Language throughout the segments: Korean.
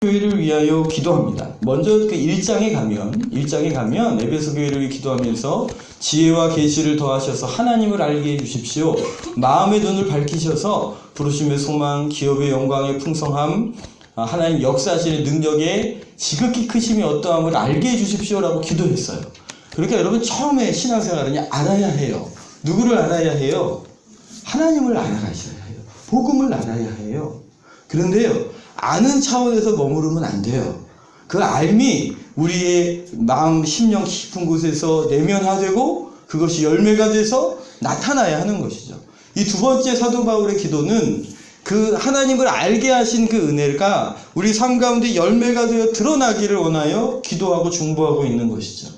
교회를 위하여 기도합니다. 먼저 그 1장에 가면 에베소 교회를 위해 기도하면서 지혜와 계시를 더하셔서 하나님을 알게 해 주십시오. 마음의 눈을 밝히셔서 부르심의 소망, 기업의 영광의 풍성함, 하나님 역사하시는 능력의 지극히 크심이 어떠함을 알게 해 주십시오라고 기도했어요. 그러니까 여러분 처음에 신앙생활은 알아야 해요. 누구를 알아야 해요? 하나님을 알아가셔야 해요. 복음을 알아야 해요. 그런데요, 아는 차원에서 머무르면 안 돼요. 그 알미 우리의 마음, 심령 깊은 곳에서 내면화되고 그것이 열매가 돼서 나타나야 하는 것이죠. 이 두 번째 사도 바울의 기도는 그 하나님을 알게 하신 그 은혜가 우리 삶 가운데 열매가 되어 드러나기를 원하여 기도하고 중보하고 있는 것이죠.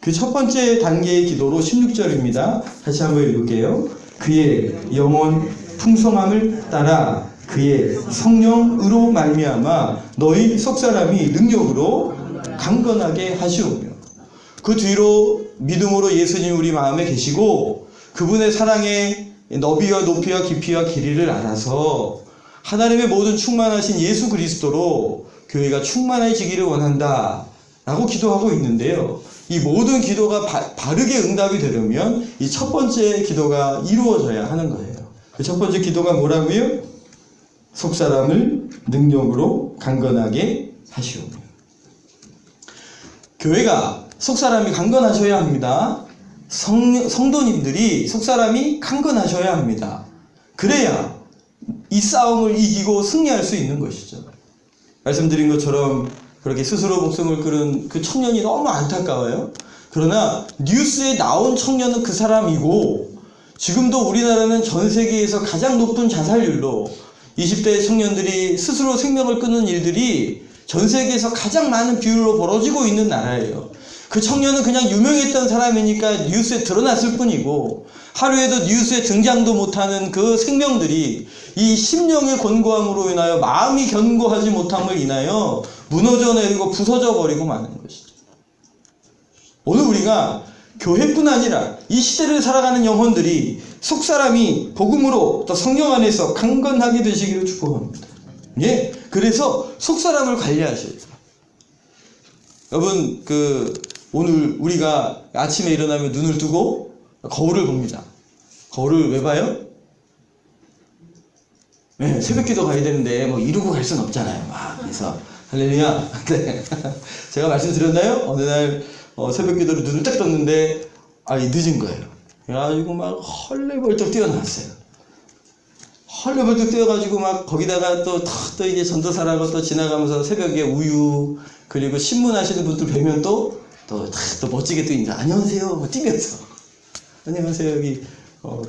그 첫 번째 단계의 기도로 16절입니다. 다시 한번 읽을게요. 그의 영원 풍성함을 따라 그의 성령으로 말미암아 너희 속사람이 능력으로 강건하게 하시오며, 그 뒤로 믿음으로 예수님 우리 마음에 계시고 그분의 사랑의 너비와 높이와 깊이와 길이를 알아서 하나님의 모든 충만하신 예수 그리스도로 교회가 충만해지기를 원한다 라고 기도하고 있는데요, 이 모든 기도가 바르게 응답이 되려면 이 첫 번째 기도가 이루어져야 하는 거예요. 그 첫 번째 기도가 뭐라고요? 속사람을 능력으로 강건하게 하시오며. 교회가 속사람이 강건하셔야 합니다. 성도님들이 속사람이 강건하셔야 합니다. 그래야 이 싸움을 이기고 승리할 수 있는 것이죠. 말씀드린 것처럼 그렇게 스스로 목숨을 끊은 그 청년이 너무 안타까워요. 그러나 뉴스에 나온 청년은 그 사람이고, 지금도 우리나라는 전 세계에서 가장 높은 자살률로 20대 청년들이 스스로 생명을 끊는 일들이 전 세계에서 가장 많은 비율로 벌어지고 있는 나라예요. 그 청년은 그냥 유명했던 사람이니까 뉴스에 드러났을 뿐이고, 하루에도 뉴스에 등장도 못하는 그 생명들이 이 심령의 곤고함으로 인하여 마음이 견고하지 못함을 인하여 무너져 내리고 부서져 버리고 마는 것이죠. 오늘 우리가 교회뿐 아니라 이 시대를 살아가는 영혼들이 속사람이 복음으로 또 성령 안에서 강건하게 되시기를 축복합니다. 예, 그래서 속사람을 관리하셔야 돼요. 여러분, 오늘 우리가 아침에 일어나면 눈을 뜨고 거울을 봅니다. 거울을 왜 봐요? 네, 새벽 기도 가야 되는데 뭐 이러고 갈 수는 없잖아요. 그래서 할렐루야. 네. 제가 말씀드렸나요? 어느 날 새벽 기도로 눈을 딱 떴는데 늦은 거예요. 그래가지고 막 헐레벌떡 뛰어나왔어요. 헐레벌떡 뛰어가지고 막 거기다가 또 이제 전도사라고 또 지나가면서 새벽에 우유, 그리고 신문 하시는 분들 뵈면 또 멋지게 또 인사, 안녕하세요 뛰면서, 안녕하세요, 여기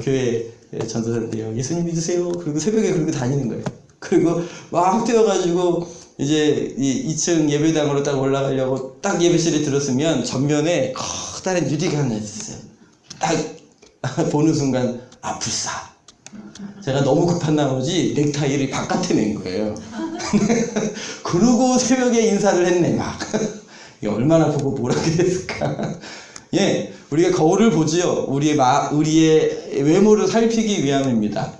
교회 전도사인데요, 예수님 믿으세요. 그리고 새벽에 그러고 다니는 거예요. 그리고 막 뛰어가지고 이제 이 2층 예배당으로 딱 올라가려고 딱 예배실에 들었으면 전면에 커다란 유리가 하나 있었어요. 딱 보는 순간 불사. 제가 너무 급한 나머지 넥타이를 바깥에 낸 거예요. 그러고 새벽에 인사를 했네 막. 이게 얼마나 보고 뭐라 그랬을까. 예, 우리가 거울을 보지요. 우리의 외모를 살피기 위함입니다.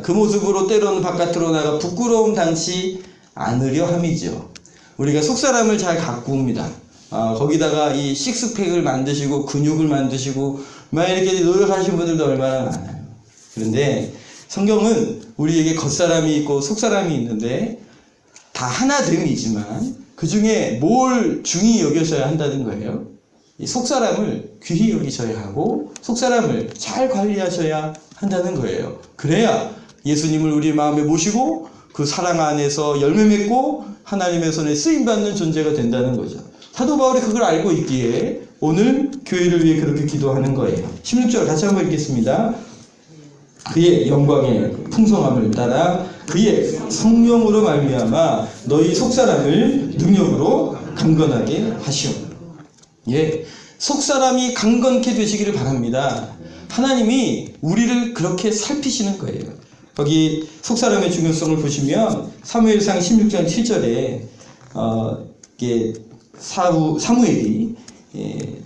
그 모습으로 때로는 바깥으로 나가 부끄러움 당치 않으려 함이죠. 우리가 속사람을 잘 가꾸옵니다. 거기다가 이 식스팩을 만드시고 근육을 만드시고 막 이렇게 노력하시는 분들도 얼마나 많아요. 그런데 성경은 우리에게 겉사람이 있고 속사람이 있는데 다 하나됨이지만 그 중에 뭘 중히 여겨셔야 한다는 거예요. 이 속사람을 귀히 여기셔야 하고 속사람을 잘 관리하셔야 한다는 거예요. 그래야 예수님을 우리 마음에 모시고 그 사랑 안에서 열매 맺고 하나님의 손에 쓰임받는 존재가 된다는 거죠. 사도 바울이 그걸 알고 있기에 오늘 교회를 위해 그렇게 기도하는 거예요. 16절 같이 한번 읽겠습니다. 그의 영광의 풍성함을 따라 그의 성령으로 말미암아 너희 속사람을 능력으로 강건하게 하시오. 예, 속사람이 강건케 되시기를 바랍니다. 하나님이 우리를 그렇게 살피시는 거예요. 거기 속사람의 중요성을 보시면 사무엘상 16장 7절에 사무엘이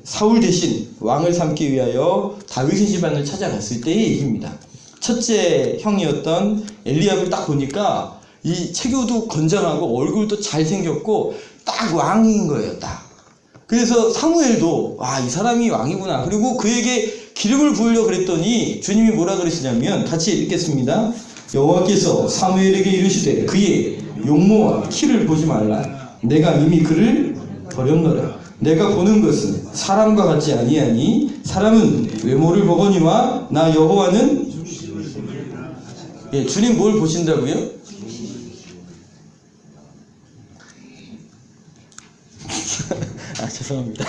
사울 대신 왕을 삼기 위하여 다윗의 집안을 찾아갔을 때의 얘기입니다. 첫째 형이었던 엘리압을 딱 보니까 이 체교도 건장하고 얼굴도 잘생겼고 딱 왕인 거예요. 딱. 그래서 사무엘도 이 사람이 왕이구나. 그리고 그에게 기름을 부으려고 그랬더니 주님이 뭐라 그러시냐면 같이 읽겠습니다. 여호와께서 사무엘에게 이르시되 그의 용모와 키를 보지 말라. 내가 이미 그를 버렸노라. 내가 보는 것은 사람과 같지 아니하니 사람은 외모를 보거니와 나 여호와는 주님 뭘 보신다고요? 죄송합니다.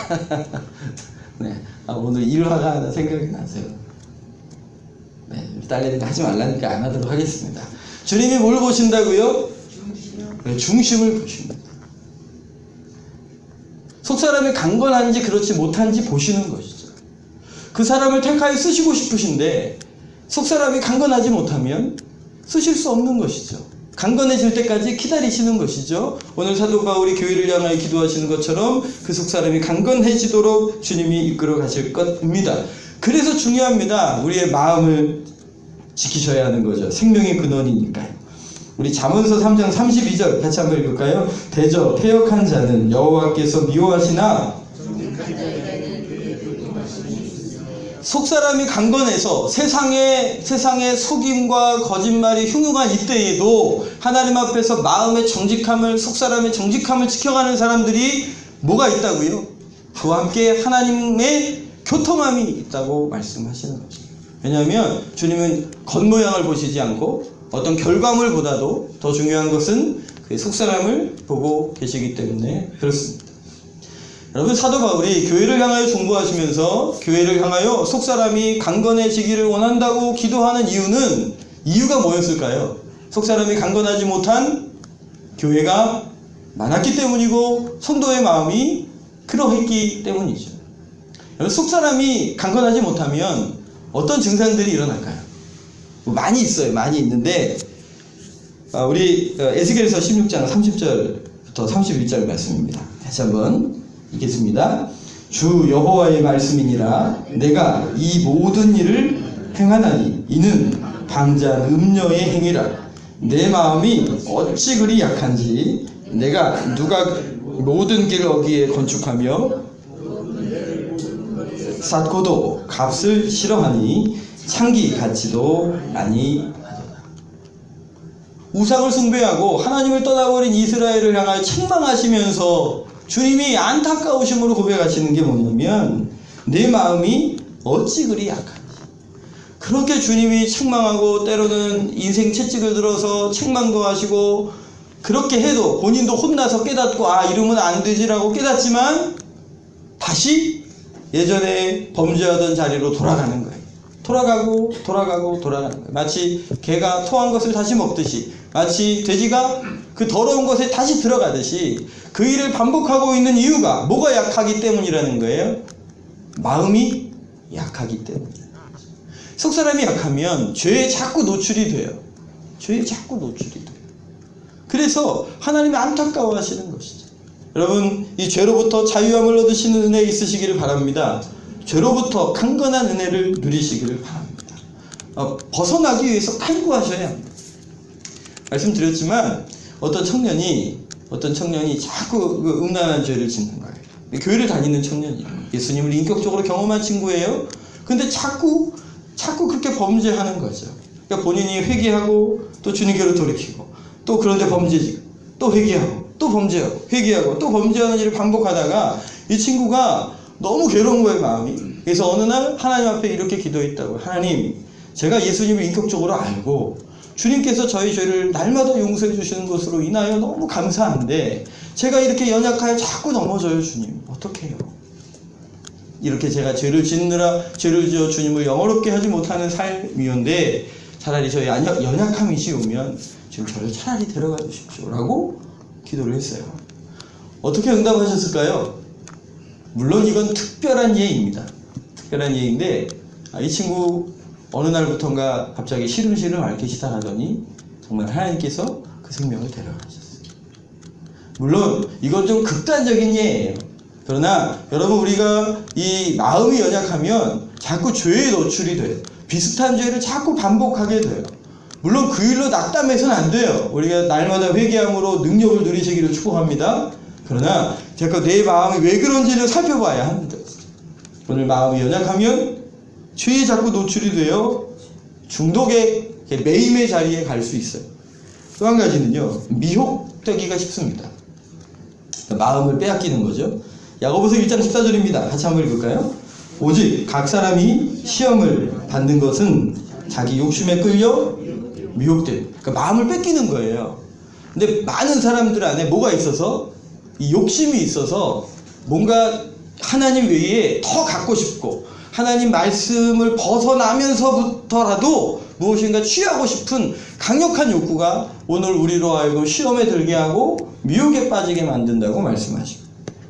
네, 오늘 일화가 하나 생각이 나세요. 네, 딸내미가 하지 말라니까 안 하도록 하겠습니다. 주님이 뭘 보신다고요? 네, 중심을 보십니다. 속 사람이 강건한지 그렇지 못한지 보시는 것이죠. 그 사람을 택하여 쓰시고 싶으신데 속 사람이 강건하지 못하면 쓰실 수 없는 것이죠. 강건해질 때까지 기다리시는 것이죠. 오늘 사도 바울이 교회를 향하여 기도하시는 것처럼 그 속 사람이 강건해지도록 주님이 이끌어 가실 겁니다. 그래서 중요합니다. 우리의 마음을 지키셔야 하는 거죠. 생명의 근원이니까요. 우리 잠언서 3장 32절 같이 한번 읽을까요? 대저 패역한 자는 여호와께서 미워하시나 속사람이 강건해서 세상의 속임과 거짓말이 흉흉한 이때에도 하나님 앞에서 마음의 정직함을, 속사람의 정직함을 지켜가는 사람들이 뭐가 있다고요? 그와 함께 하나님의 교통함이 있다고 말씀하시는 거죠. 왜냐하면 주님은 겉모양을 보시지 않고 어떤 결과물보다도 더 중요한 것은 그 속사람을 보고 계시기 때문에 그렇습니다. 여러분, 사도 바울이 교회를 향하여 중보하시면서 교회를 향하여 속사람이 강건해지기를 원한다고 기도하는 이유가 뭐였을까요? 속사람이 강건하지 못한 교회가 많았기 때문이고 성도의 마음이 그러했기 때문이죠. 여러분, 속사람이 강건하지 못하면 어떤 증상들이 일어날까요? 많이 있어요. 많이 있는데 우리 에스겔서 16장 30절부터 31절 말씀입니다. 다시 한번 읽겠습니다. 주 여호와의 말씀이니라. 내가 이 모든 일을 행하나니 이는 방자한 음녀의 행위라. 내 마음이 어찌 그리 약한지 내가 누가 모든 길 어기에 건축하며 쌓고도 값을 싫어하니 창기 같지도 아니하도다. 우상을 숭배하고 하나님을 떠나버린 이스라엘을 향하여 책망하시면서 주님이 안타까우심으로 고백하시는 게 뭐냐면 내 마음이 어찌 그리 약한지. 그렇게 주님이 책망하고 때로는 인생 채찍을 들어서 책망도 하시고 그렇게 해도 본인도 혼나서 깨닫고 이러면 안 되지라고 깨닫지만 다시 예전에 범죄하던 자리로 돌아가는 거예요. 돌아가고 돌아가는 거예요. 마치 개가 토한 것을 다시 먹듯이, 마치 돼지가 그 더러운 것에 다시 들어가듯이 그 일을 반복하고 있는 이유가 뭐가 약하기 때문이라는 거예요? 마음이 약하기 때문이에요. 속사람이 약하면 죄에 자꾸 노출이 돼요. 죄에 자꾸 노출이 돼요. 그래서 하나님이 안타까워하시는 것이죠. 여러분, 이 죄로부터 자유함을 얻으시는 은혜 있으시기를 바랍니다. 죄로부터 강건한 은혜를 누리시기를 바랍니다. 벗어나기 위해서 탐구하셔야 합니다. 말씀드렸지만 어떤 청년이 자꾸 그 음란한 죄를 짓는 거예요. 교회를 다니는 청년이에요. 예수님을 인격적으로 경험한 친구예요. 근데 자꾸 그렇게 범죄하는 거죠. 그러니까 본인이 회개하고 또 주님께로 돌이키고 또 그런데 범죄지, 또 회개하고 또 범죄하고 회개하고 또 범죄하는 일을 반복하다가 이 친구가 너무 괴로운 거예요, 마음이. 그래서 어느 날 하나님 앞에 이렇게 기도했다고. 하나님, 제가 예수님을 인격적으로 알고 주님께서 저희 죄를 날마다 용서해 주시는 것으로 인하여 너무 감사한데 제가 이렇게 연약하여 자꾸 넘어져요, 주님. 어떻게 해요? 이렇게 제가 죄를 지어 주님을 영어롭게 하지 못하는 삶이었는데 차라리 저의 연약함이 쉬우면 지금 저를 차라리 데려가 주십시오 라고 기도를 했어요. 어떻게 응답하셨을까요? 물론 이건 특별한 예입니다. 특별한 예인데 이 친구 어느 날부턴가 갑자기 시름시름 앓기 시작하더니 정말 하나님께서 그 생명을 데려가셨어요. 물론 이건 좀 극단적인 예예요. 그러나 여러분, 우리가 이 마음이 연약하면 자꾸 죄에 노출이 돼요. 비슷한 죄를 자꾸 반복하게 돼요. 물론 그 일로 낙담해서는 안 돼요. 우리가 날마다 회개함으로 능력을 누리시기를 축복합니다. 그러나 제가 내 마음이 왜 그런지를 살펴봐야 합니다. 오늘 마음이 연약하면 죄에 자꾸 노출이 되어 중독의 매임의 자리에 갈 수 있어요. 또 한 가지는요, 미혹되기가 쉽습니다. 마음을 빼앗기는 거죠. 야고보서 1장 14절입니다. 같이 한번 읽을까요? 오직 각 사람이 시험을 받는 것은 자기 욕심에 끌려 미혹돼. 그러니까 마음을 뺏기는 거예요. 근데 많은 사람들 안에 뭐가 있어서, 이 욕심이 있어서 뭔가 하나님 외에 더 갖고 싶고 하나님 말씀을 벗어나면서부터라도 무엇인가 취하고 싶은 강력한 욕구가 오늘 우리로 하여금 시험에 들게 하고 미혹에 빠지게 만든다고 말씀하시고,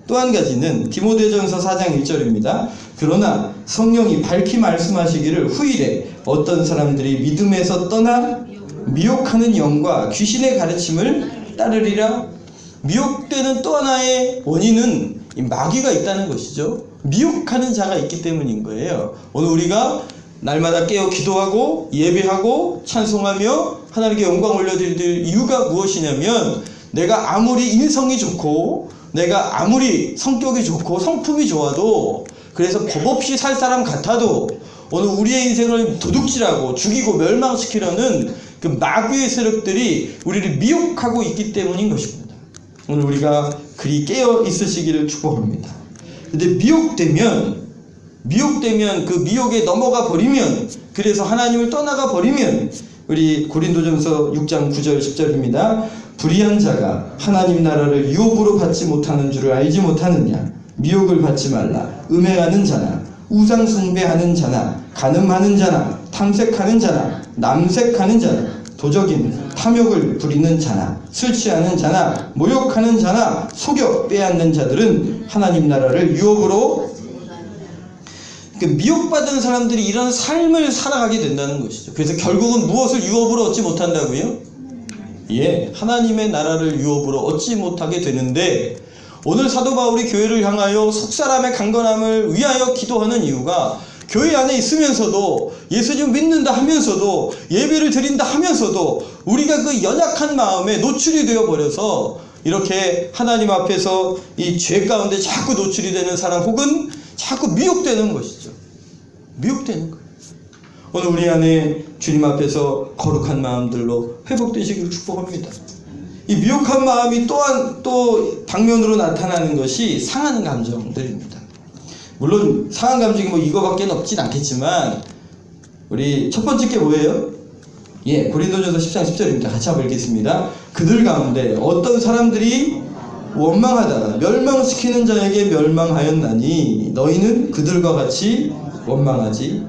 또 한 가지는 디모데전서 4장 1절입니다. 그러나 성령이 밝히 말씀하시기를 후일에 어떤 사람들이 믿음에서 떠나 미혹하는 영과 귀신의 가르침을 따르리라. 미혹되는 또 하나의 원인은 이 마귀가 있다는 것이죠. 미혹하는 자가 있기 때문인 거예요. 오늘 우리가 날마다 깨어 기도하고 예배하고 찬송하며 하나님께 영광 올려드릴 이유가 무엇이냐면, 내가 아무리 인성이 좋고 내가 아무리 성격이 좋고 성품이 좋아도, 그래서 법 없이 살 사람 같아도 오늘 우리의 인생을 도둑질하고 죽이고 멸망시키려는 그 마귀의 세력들이 우리를 미혹하고 있기 때문인 것입니다. 오늘 우리가 그리 깨어 있으시기를 축복합니다. 근데 미혹되면 그 미혹에 넘어가 버리면, 그래서 하나님을 떠나가 버리면, 우리 고린도전서 6장 9절 10절입니다. 불의한 자가 하나님 나라를 유업으로 받지 못하는 줄을 알지 못하느냐. 미혹을 받지 말라. 음행하는 자나 우상 숭배하는 자나 간음하는 자나 탐색하는 자나 남색하는 자나 도적인 탐욕을 부리는 자나 술 취하는 자나 모욕하는 자나 속여 빼앗는 자들은 하나님 나라를 유업으로, 미혹받은 사람들이 이런 삶을 살아가게 된다는 것이죠. 그래서 결국은 무엇을 유업으로 얻지 못한다고요? 예, 하나님의 나라를 유업으로 얻지 못하게 되는데, 오늘 사도 바울이 교회를 향하여 속사람의 강건함을 위하여 기도하는 이유가, 교회 안에 있으면서도 예수님 믿는다 하면서도 예배를 드린다 하면서도 우리가 그 연약한 마음에 노출이 되어 버려서 이렇게 하나님 앞에서 이 죄 가운데 자꾸 노출이 되는 사람, 혹은 자꾸 미혹되는 것이죠. 미혹되는 거예요. 오늘 우리 안에 주님 앞에서 거룩한 마음들로 회복되시기를 축복합니다. 이 미혹한 마음이 또한 또 방면으로 나타나는 것이 상한 감정들입니다. 물론 상한 감정이 뭐 이거밖에 없진 않겠지만, 우리 첫 번째 게 뭐예요? 예, 고린도전서 10장 10절입니다. 같이 한번 읽겠습니다. 그들 가운데 어떤 사람들이 원망하다가 멸망시키는 자에게 멸망하였나니 너희는 그들과 같이 원망하지.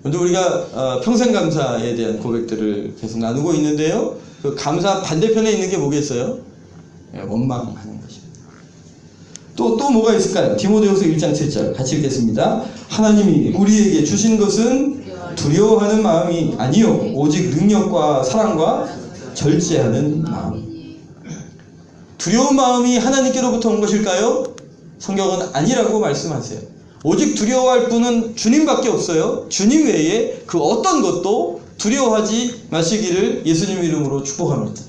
근데 우리가 평생감사에 대한 고백들을 계속 나누고 있는데요, 그 감사 반대편에 있는 게 뭐겠어요? 예, 원망하는 것입니다. 또 뭐가 있을까요? 디모데후서 1장 7절 같이 읽겠습니다. 하나님이 우리에게 주신 것은 두려워하는 마음이 아니요 오직 능력과 사랑과 절제하는 마음. 두려운 마음이 하나님께로부터 온 것일까요? 성경은 아니라고 말씀하세요. 오직 두려워할 분은 주님밖에 없어요. 주님 외에 그 어떤 것도 두려워하지 마시기를 예수님 이름으로 축복합니다.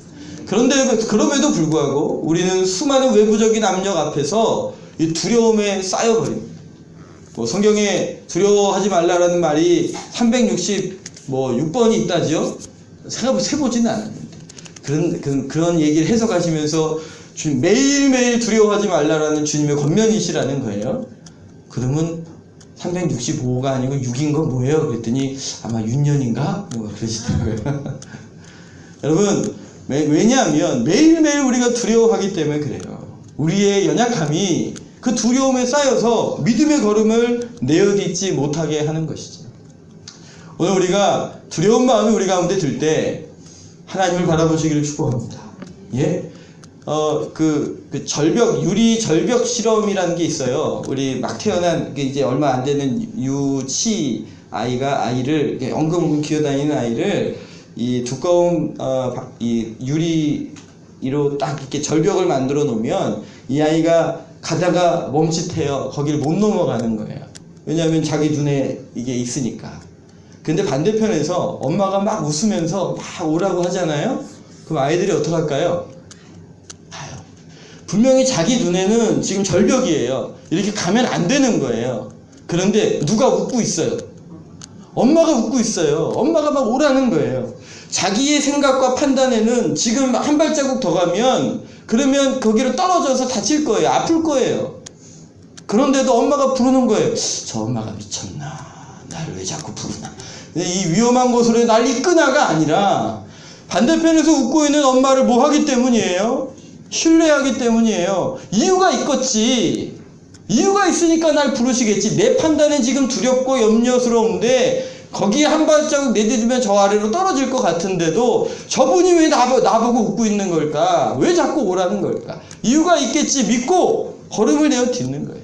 그럼에도 불구하고 우리는 수많은 외부적인 압력 앞에서 이 두려움에 쌓여버립니다. 성경에 두려워하지 말라라는 말이 366번이 있다지요? 세보지는 않았는데 그런 얘기를 해석하시면서 매일매일 두려워하지 말라라는 주님의 권면이시라는 거예요. 그러면 365가 아니고 6인 건 뭐예요? 그랬더니 아마 6년인가? 뭐 그러시더라고요. 여러분, 왜냐하면 매일매일 우리가 두려워하기 때문에 그래요. 우리의 연약함이 그 두려움에 쌓여서 믿음의 걸음을 내어딛지 못하게 하는 것이죠. 오늘 우리가 두려운 마음이 우리 가운데 들 때 하나님을 바라보시기를 축복합니다. 예? 유리 절벽 실험이라는 게 있어요. 우리 막 태어난, 이제 얼마 안 되는 유치 아이를, 엉금엉금 기어다니는 아이를, 이 두꺼운, 이 유리로 딱 이렇게 절벽을 만들어 놓으면 이 아이가 가다가 멈칫해요. 거기를 못 넘어가는 거예요. 왜냐하면 자기 눈에 이게 있으니까. 근데 반대편에서 엄마가 막 웃으면서 막 오라고 하잖아요. 그럼 아이들이 어떡할까요? 가요. 분명히 자기 눈에는 지금 절벽이에요. 이렇게 가면 안 되는 거예요. 그런데 누가 웃고 있어요. 엄마가 웃고 있어요. 엄마가 막 오라는 거예요. 자기의 생각과 판단에는 지금 한 발자국 더 가면 그러면 거기로 떨어져서 다칠 거예요. 아플 거예요. 그런데도 엄마가 부르는 거예요. 저 엄마가 미쳤나? 날 왜 자꾸 부르나? 이 위험한 곳으로 날 이끄나가 아니라 반대편에서 웃고 있는 엄마를 뭐 하기 때문이에요? 신뢰하기 때문이에요. 이유가 있겠지. 이유가 있으니까 날 부르시겠지. 내 판단은 지금 두렵고 염려스러운데 거기에 한 발자국 내딛으면 저 아래로 떨어질 것 같은데도 저분이 왜 나보고 웃고 있는 걸까? 왜 자꾸 오라는 걸까? 이유가 있겠지 믿고 걸음을 내어 딛는 거예요.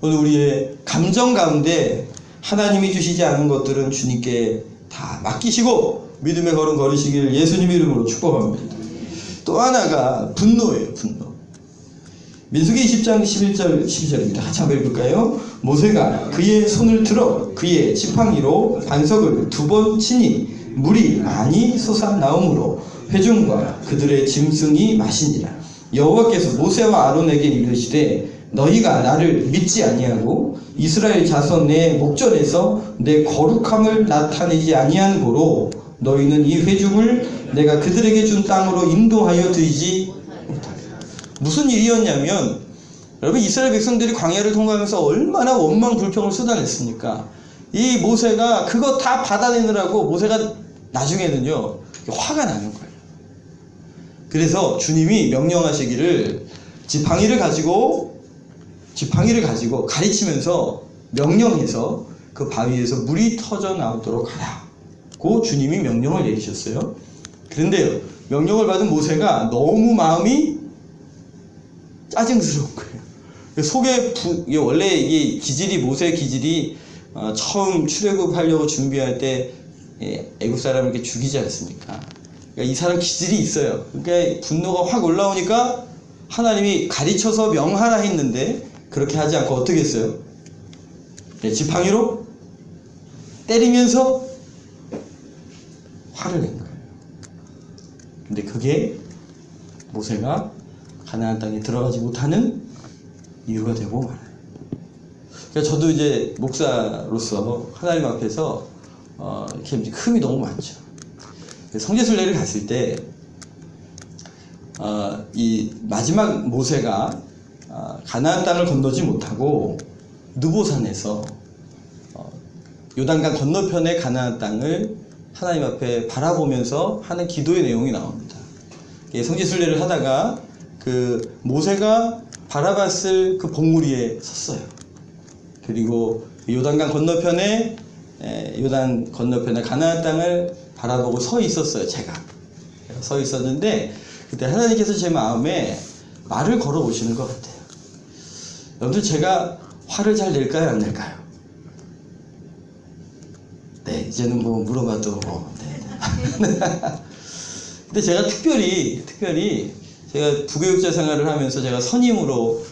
오늘 우리의 감정 가운데 하나님이 주시지 않은 것들은 주님께 다 맡기시고 믿음의 걸음 걸으시길 예수님 이름으로 축복합니다. 또 하나가 분노예요. 분노. 민수기 20장 11절 12절입니다. 같이 한번 읽을까요? 모세가 그의 손을 들어 그의 지팡이로 반석을 2번 치니 물이 많이 솟아나오므로 회중과 그들의 짐승이 마시니라. 여호와께서 모세와 아론에게 이르시되 너희가 나를 믿지 아니하고 이스라엘 자손 내 목전에서 내 거룩함을 나타내지 아니한 고로 너희는 이 회중을 내가 그들에게 준 땅으로 인도하여 드리지 못하리라. 무슨 일이었냐면 여러분 이스라엘 백성들이 광야를 통과하면서 얼마나 원망 불평을 쏟아냈습니까? 이 모세가 그거 다 받아내느라고 모세가 나중에는요 화가 나는 거예요. 그래서 주님이 명령하시기를 지팡이를 가지고 가르치면서 명령해서 그 바위에서 물이 터져 나오도록 하라고 주님이 명령을 내리셨어요. 그런데요, 명령을 받은 모세가 너무 마음이 짜증스러운 거예요. 속에 원래 이게 기질이 모세의 기질이 처음 출애굽하려고 준비할 때 애굽 사람을 이렇게 죽이지 않습니까? 그러니까 이 사람 기질이 있어요. 그러니까 분노가 확 올라오니까 하나님이 가르쳐서 명하라 했는데 그렇게 하지 않고 어떻게 했어요? 지팡이로 때리면서 화를 낸 거예요. 근데 그게 모세가 가나안 땅에 들어가지 못하는 이유가 되고 말아요. 그러니까 저도 이제 목사로서 하나님 앞에서 이렇게 흠이 너무 많죠. 성지순례를 갔을 때 이 마지막 모세가 가나안 땅을 건너지 못하고 느보산에서 요단강 건너편의 가나안 땅을 하나님 앞에 바라보면서 하는 기도의 내용이 나옵니다. 성지순례를 하다가 그 모세가 바라봤을 그 봉우리에 섰어요. 그리고 요단 건너편의 가나안 땅을 바라보고 서 있었어요. 제가 서 있었는데 그때 하나님께서 제 마음에 말을 걸어 오시는 것 같아요. 여러분들 제가 화를 잘 낼까요? 안 낼까요? 네, 이제는 뭐 물어봐도 뭐. 네. 근데 제가 특별히 제가 부교육자 생활을 하면서 제가 선임으로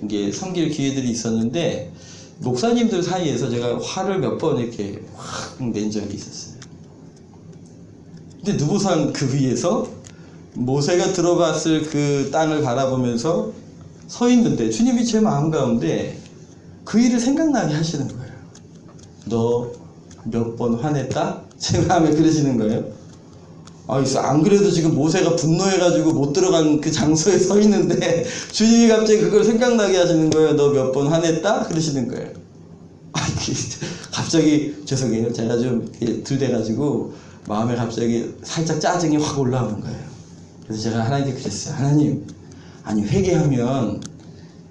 이게 섬길 기회들이 있었는데 목사님들 사이에서 제가 화를 몇 번 이렇게 확 낸 적이 있었어요. 근데 느보산 그 위에서 모세가 들어갔을 그 땅을 바라보면서 서 있는데 주님이 제 마음 가운데 그 일을 생각나게 하시는 거예요. 너 몇 번 화냈다? 제 마음에 그러시는 거예요. 안 그래도 지금 모세가 분노해가지고 못 들어간 그 장소에 서 있는데 주님이 갑자기 그걸 생각나게 하시는 거예요. 너 몇 번 화냈다? 그러시는 거예요. 갑자기 죄송해요. 제가 좀 들대가지고 마음에 갑자기 살짝 짜증이 확 올라오는 거예요. 그래서 제가 하나님께 그랬어요. 하나님, 아니 회개하면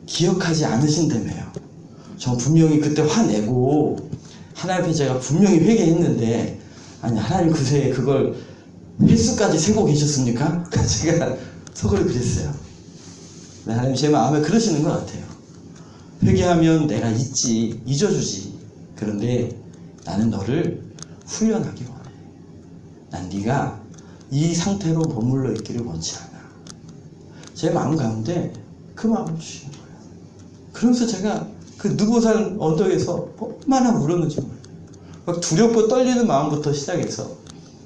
기억하지 않으신다며요. 저 분명히 그때 화내고 하나님 앞에 제가 분명히 회개했는데 아니 하나님 그새 그걸 횟수까지 세고 계셨습니까? 제가 속으로 그랬어요. 하나님 제 마음에 그러시는 것 같아요. 회개하면 내가 잊어주지. 그런데 나는 너를 훈련하기 원해. 난 네가 이 상태로 머물러 있기를 원치 않아. 제 마음 가운데 그 마음을 주시는 거예요. 그러면서 제가 그 느보산 언덕에서 얼마나 울었는지 몰라요. 막 두렵고 떨리는 마음부터 시작해서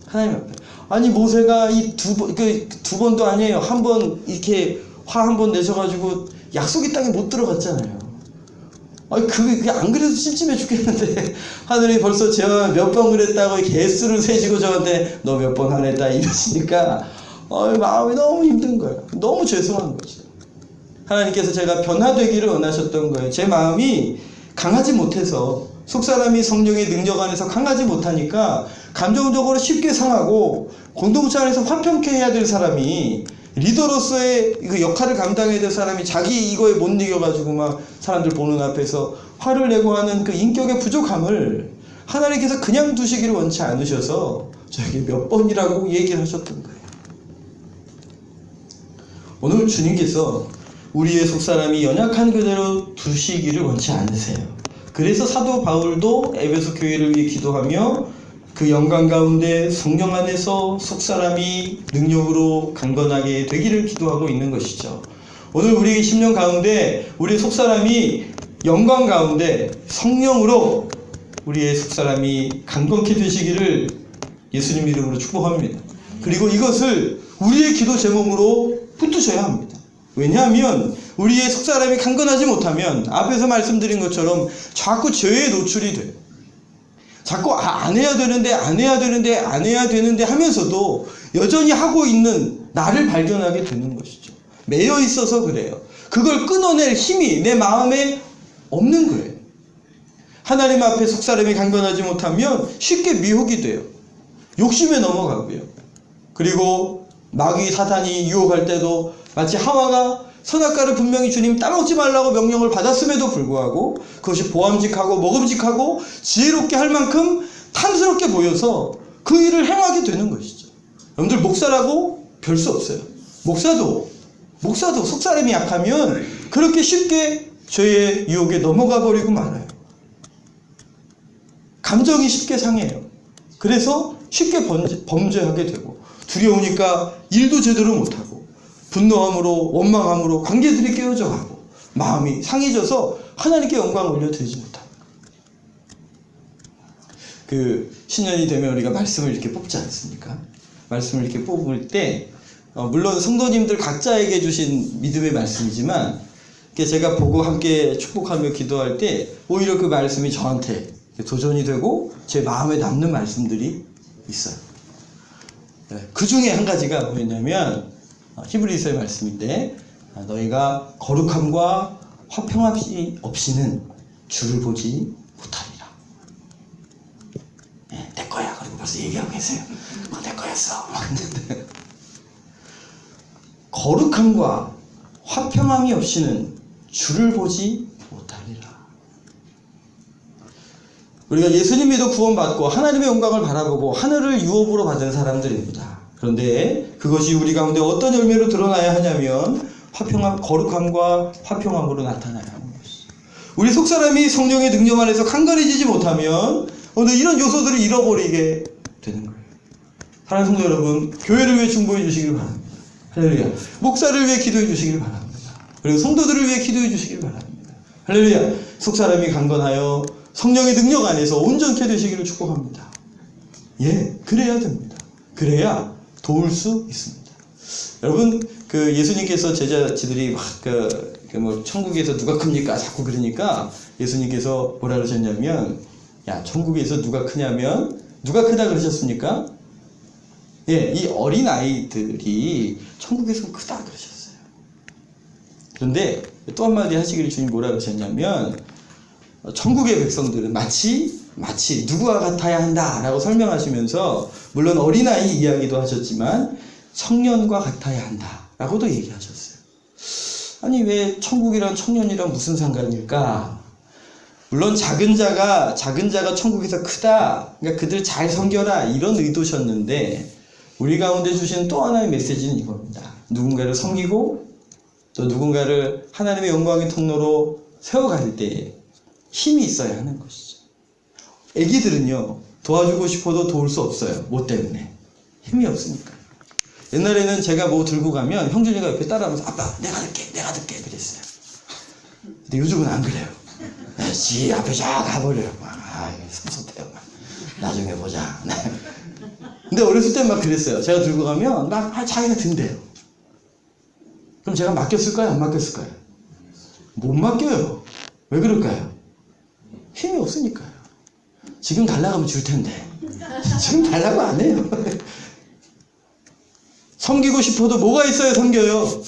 하나님 앞에 아니 모세가 이 두 번도 아니에요. 한 번 이렇게 화 한 번 내셔가지고 약속의 땅에 못 들어갔잖아요. 아니 그게 안 그래도 찜찜해 죽겠는데 하늘이 벌써 제가 몇 번 그랬다고 개수를 세시고 저한테 너 몇 번 안 했다 이러시니까 마음이 너무 힘든 거예요. 너무 죄송한 거죠. 하나님께서 제가 변화되기를 원하셨던 거예요. 제 마음이 강하지 못해서 속사람이 성령의 능력 안에서 강하지 못하니까 감정적으로 쉽게 상하고 공동체 안에서 화평케 해야 될 사람이 리더로서의 그 역할을 감당해야 될 사람이 자기 이거에 못 이겨가지고 막 사람들 보는 앞에서 화를 내고 하는 그 인격의 부족함을 하나님께서 그냥 두시기를 원치 않으셔서 저에게 몇 번이라고 얘기를 하셨던 거예요. 오늘 주님께서 우리의 속사람이 연약한 그대로 두시기를 원치 않으세요. 그래서 사도 바울도 에베소 교회를 위해 기도하며 그 영광 가운데 성령 안에서 속사람이 능력으로 강건하게 되기를 기도하고 있는 것이죠. 오늘 우리의 심령 가운데 우리의 속사람이 영광 가운데 성령으로 우리의 속사람이 강건케 되시기를 예수님 이름으로 축복합니다. 그리고 이것을 우리의 기도 제목으로 붙드셔야 합니다. 왜냐하면 우리의 속사람이 강건하지 못하면 앞에서 말씀드린 것처럼 자꾸 죄에 노출이 돼요. 자꾸 안 해야 되는데 하면서도 여전히 하고 있는 나를 발견하게 되는 것이죠. 매여 있어서 그래요. 그걸 끊어낼 힘이 내 마음에 없는 거예요. 하나님 앞에 속사람이 강건하지 못하면 쉽게 미혹이 돼요. 욕심에 넘어가고요. 그리고 마귀 사탄이 유혹할 때도 마치 하와가 선악과를 분명히 주님 따먹지 말라고 명령을 받았음에도 불구하고 그것이 보암직하고 먹음직하고 지혜롭게 할 만큼 탐스럽게 보여서 그 일을 행하게 되는 것이죠. 여러분들 목사라고 별 수 없어요. 목사도 속사람이 약하면 그렇게 쉽게 죄의 유혹에 넘어가 버리고 말아요. 감정이 쉽게 상해요. 그래서 쉽게 범죄하게 되고 두려우니까 일도 제대로 못하고 분노함으로 원망함으로 관계들이 깨어져 가고 마음이 상해져서 하나님께 영광을 올려드리지 못합니다. 그 신년이 되면 우리가 말씀을 이렇게 뽑지 않습니까? 말씀을 이렇게 뽑을 때 물론 성도님들 각자에게 주신 믿음의 말씀이지만 제가 보고 함께 축복하며 기도할 때 오히려 그 말씀이 저한테 도전이 되고 제 마음에 남는 말씀들이 있어요. 그 중에 한 가지가 뭐였냐면 히브리서의 말씀인데 너희가 거룩함과 화평함이 없이는 주를 보지 못하리라. 내 거야. 그리고 벌써 얘기하고 계세요. 내 거였어. 거룩함과 화평함이 없이는 주를 보지 못하리라. 우리가 예수님 믿어 구원받고 하나님의 영광을 바라보고 하늘을 유업으로 받은 사람들입니다. 그런데 그것이 우리 가운데 어떤 열매로 드러나야 하냐면 거룩함과 화평함으로 나타나야 하는 것이죠. 우리 속사람이 성령의 능력 안에서 강건해지지 못하면 오늘 이런 요소들을 잃어버리게 되는 거예요. 사랑하는 성도 여러분, 교회를 위해 중보해 주시길 바랍니다. 할렐루야. 목사를 위해 기도해 주시길 바랍니다. 그리고 성도들을 위해 기도해 주시길 바랍니다. 할렐루야. 속사람이 강건하여 성령의 능력 안에서 온전케 되시기를 축복합니다. 그래야 됩니다. 그래야 도울 수 있습니다. 여러분, 그 예수님께서 제자들이 막 뭐 천국에서 누가 큽니까? 자꾸 그러니까 예수님께서 뭐라 그러셨냐면, 야, 천국에서 누가 크냐면 누가 크다 그러셨습니까? 이 어린 아이들이 천국에서 크다 그러셨어요. 그런데 또 한마디 하시기를 주님 뭐라 그러셨냐면, 천국의 백성들은 마치 누구와 같아야 한다라고 설명하시면서 물론 어린아이 이야기도 하셨지만 청년과 같아야 한다라고도 얘기하셨어요. 아니 왜 천국이랑 청년이랑 무슨 상관일까? 물론 작은 자가 천국에서 크다, 그러니까 그들 잘 섬겨라 이런 의도셨는데 우리 가운데 주시는 또 하나의 메시지는 이겁니다. 누군가를 섬기고 또 누군가를 하나님의 영광의 통로로 세워갈 때 힘이 있어야 하는 것이죠. 애기들은요, 도와주고 싶어도 도울 수 없어요. 뭐 때문에? 힘이 없으니까. 옛날에는 제가 뭐 들고 가면 형준이가 옆에 따라하면서 아빠 내가 들게 그랬어요. 근데 요즘은 안 그래요. 지 앞에 쫙 가버려요. 섭섭해요. 나중에 보자. 근데 어렸을 땐 막 그랬어요. 제가 들고 가면 막 자기가 든대요. 그럼 제가 맡겼을까요? 안 맡겼을까요? 못 맡겨요. 왜 그럴까요? 힘이 없으니까요. 지금 달라고 하면 줄 텐데. 지금 달라고 안 해요. 섬기고 싶어도 뭐가 있어야 섬겨요?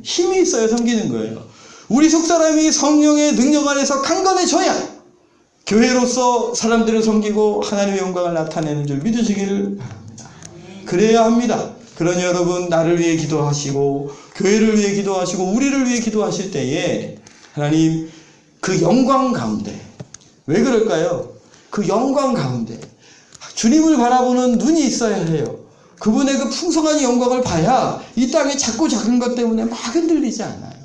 힘이 있어야 섬기는 거예요. 우리 속사람이 성령의 능력 안에서 강건해져야 교회로서 사람들을 섬기고 하나님의 영광을 나타내는 줄 믿으시기를 바랍니다. 그래야 합니다. 그러니 여러분, 나를 위해 기도하시고 교회를 위해 기도하시고 우리를 위해 기도하실 때에 하나님 그 영광 가운데, 왜 그럴까요? 그 영광 가운데 주님을 바라보는 눈이 있어야 해요. 그분의 그 풍성한 영광을 봐야 이 땅의 작고 작은 것 때문에 막 흔들리지 않아요.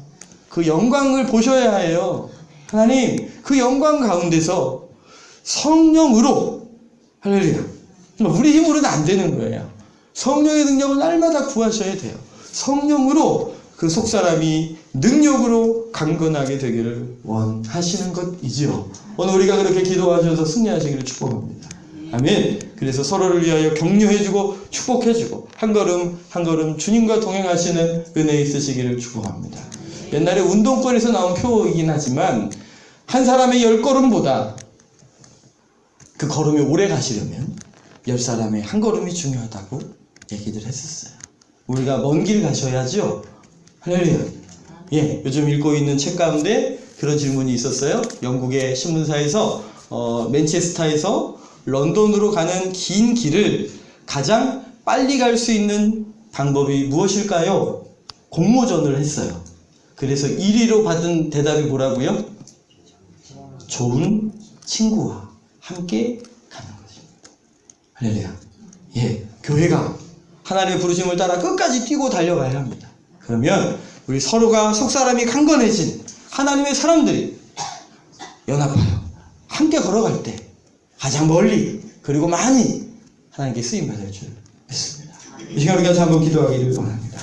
그 영광을 보셔야 해요. 하나님, 그 영광 가운데서 성령으로, 할렐루야, 우리 힘으로는 안 되는 거예요. 성령의 능력을 날마다 구하셔야 돼요. 성령으로 그 속사람이 능력으로 강건하게 되기를 원하시는 것이지요. 오늘 우리가 그렇게 기도하셔서 승리하시기를 축복합니다. 아멘. 그래서 서로를 위하여 격려해주고 축복해주고 한 걸음 한 걸음 주님과 동행하시는 은혜 있으시기를 축복합니다. 옛날에 운동권에서 나온 표이긴 하지만 한 사람의 10걸음보다 그 걸음이 오래 가시려면 10사람의 한 걸음이 중요하다고 얘기들 했었어요. 우리가 먼 길 가셔야죠. 할렐루야. 예, 요즘 읽고 있는 책 가운데 그런 질문이 있었어요. 영국의 신문사에서 맨체스터에서 런던으로 가는 긴 길을 가장 빨리 갈 수 있는 방법이 무엇일까요? 공모전을 했어요. 그래서 1위로 받은 대답이 뭐라고요? 좋은 친구와 함께 가는 것입니다. 할렐루야. 예, 교회가 하나님의 부르심을 따라 끝까지 뛰고 달려가야 합니다. 그러면 우리 서로가 속사람이 강건해진 하나님의 사람들이 연합하여 함께 걸어갈 때 가장 멀리 그리고 많이 하나님께 쓰임받을 줄 믿습니다. 이 시간 우리 같이 한번 기도하기를 원합니다.